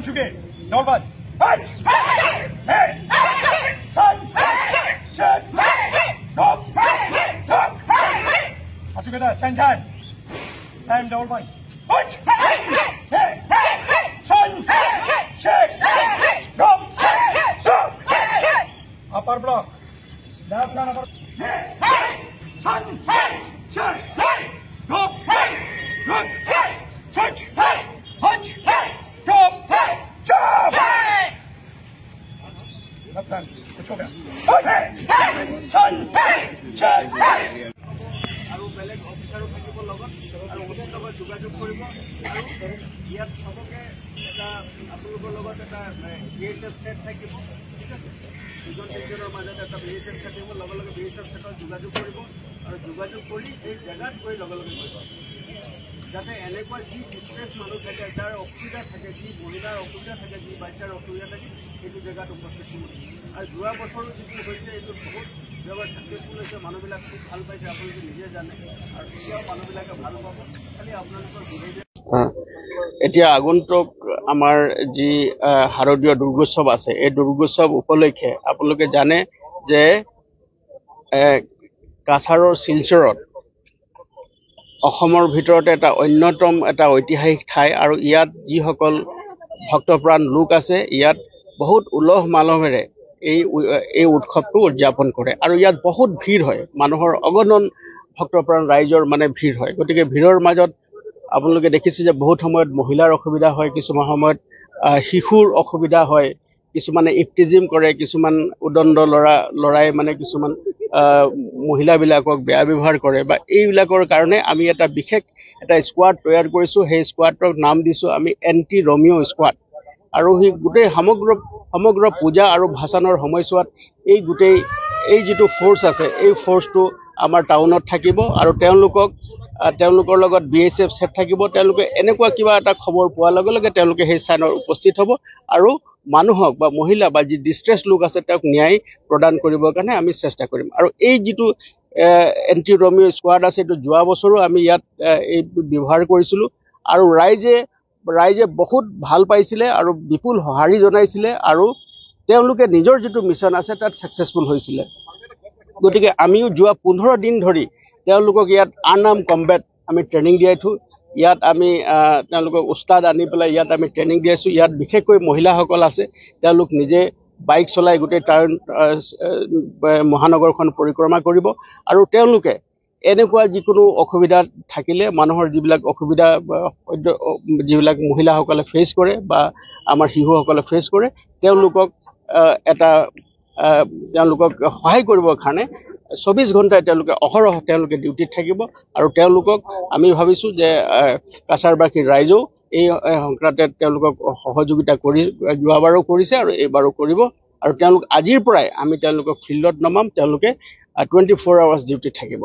Shuke, Dolban. Hey! Hey! Son! Shed! Dog! Dog! Asukada, Chan Chan. Sam Dolban. Hey! Son! Shed! Dog! Dog! Upper block. Left hand upper. Son! Shed! Dog! Dog! Touch! Punch! Drop! Jump! Left hand. Push over. Son! Shed! আৰু বেলেগ অফিচাৰো থাকিব লগত আৰু অফিচাৰৰ লগত যোগাযোগ কৰিব আৰু ইয়াত সবকে এটা আপোনালোকৰ লগত এটা BSF সেট থাকিব ঠিক আছে দুজন তিনিজনৰ মাজত এটা BSF সেট থাকিব লগে লগে BSF সেটত যোগাযোগ কৰিব আৰু যোগাযোগ কৰি এই জেগাত গৈ লগে লগে কৰিব যাতে এনেকুৱা যি ডিষ্ট্ৰেছ মানুহ থাকে যাৰ অসুবিধা থাকে যি মহিলাৰ অসুবিধা থাকে যি বাচ্চাৰ অসুবিধা থাকে সেইটো জেগাত উপস্থিত হ'ব আৰু যোৱা বছৰো যিটো হৈছে এইটো বহুত যোৱাবাৰ ছাকচেছফুল হৈছে মানুহবিলাক খুব ভাল পাইছে আপোনালোকে নিজে জানে আৰু এতিয়াও মানুহবিলাকে ভাল পাব খালি আপোনালোকৰ বিহেভিয়াৰ এতিয়া আগন্তুক আমাৰ যি শাৰদীয় দুৰ্গোৎসৱ আছে এই দুৰ্গোৎসৱ উপলক্ষে আপোনালোকে জানে যে কাছাৰৰ শিলচৰত অসমৰ ভিতৰতে এটা অন্যতম এটা ঐতিহাসিক ঠাই আৰু ইয়াত যিসকল ভক্তপ্ৰাণ লোক আছে ইয়াত বহুত উলহ মালহেৰে এই উৎসৱটো উদযাপন কৰে আৰু ইয়াত বহুত ভিৰ হয় মানুহৰ অগণন ভক্তপ্ৰাণ ৰাইজৰ মানে ভিৰ হয় গতিকে ভিৰৰ মাজত আপোনালোকে দেখিছে যে বহুত সময়ত মহিলাৰ অসুবিধা হয় কিছুমান সময়ত শিশুৰ অসুবিধা হয় কিছুমানে ইফটিজিম কৰে কিছুমান উদণ্ড লৰাই মানে কিছুমান মহিলাবিলাকক বেয়া ব্যৱহাৰ কৰে বা এইবিলাকৰ কাৰণে আমি এটা বিশেষ এটা স্কোৱাড তৈয়াৰ কৰিছোঁ সেই স্কোৱাডৰ নাম দিছোঁ আমি এণ্টি ৰমিঅ স্কোৱাড আৰু সেই গোটেই সমগ্ৰ পূজা আৰু ভাসানৰ সময়ছোৱাত এই যিটো ফ'ৰ্চ আছে এই ফ'ৰ্চটো আমাৰ টাউনত থাকিব আৰু তেওঁলোকৰ লগত BSF সেট থাকিব তেওঁলোকে এনেকুৱা কিবা এটা খবৰ পোৱাৰ লগে লগে তেওঁলোকে সেই স্থানত উপস্থিত হ'ব আৰু মানুহক বা মহিলা বা যি ডিষ্ট্ৰেছ লোক আছে তেওঁক ন্যায় প্ৰদান কৰিবৰ কাৰণে আমি চেষ্টা কৰিম আৰু এই যিটো এণ্টি ৰমিঅ স্কোৱাড আছে এইটো যোৱা বছৰো আমি ইয়াত এই ব্যৱহাৰ কৰিছিলোঁ আৰু ৰাইজে বহুত ভাল পাইছিলে আৰু বিপুল সঁহাৰি জনাইছিলে আৰু তেওঁলোকে নিজৰ যিটো মিছন আছে তাত ছাকচেছফুল হৈছিলে গতিকে আমিও যোৱা 15 দিন ধৰি তেওঁলোকক ইয়াত আৰ্ম কম্বেট আমি ট্ৰেইনিং দিয়াইছোঁ ইয়াত আমি তেওঁলোকক উস্তাদ আনি পেলাই ইয়াত আমি ট্ৰেইনিং দিয়াইছোঁ ইয়াত বিশেষকৈ মহিলাসকল আছে তেওঁলোক নিজে বাইক চলাই গোটেই মহানগৰখন পৰিক্ৰমা কৰিব আৰু তেওঁলোকে এনেকুৱা যিকোনো অসুবিধা থাকিলে মানুহৰ যিবিলাক অসুবিধা যিবিলাক মহিলাসকলে ফেচ কৰে বা আমাৰ শিশুসকলে ফেচ কৰে তেওঁলোকক সহায় কৰিবৰ কাৰণে 24 ঘণ্টাই তেওঁলোকে অহৰহ তেওঁলোকে ডিউটিত থাকিব আৰু তেওঁলোকক আমি ভাবিছোঁ যে কাছাৰবাসীৰ ৰাইজেও এই সংক্ৰান্তে তেওঁলোকক সহযোগিতা কৰি যোৱাবাৰো কৰিছে আৰু এইবাৰো কৰিব আৰু তেওঁলোক আজিৰ পৰাই আমি তেওঁলোকক ফিল্ডত নমাম তেওঁলোকে 24 আৱাৰ্ছ ডিউটিত থাকিব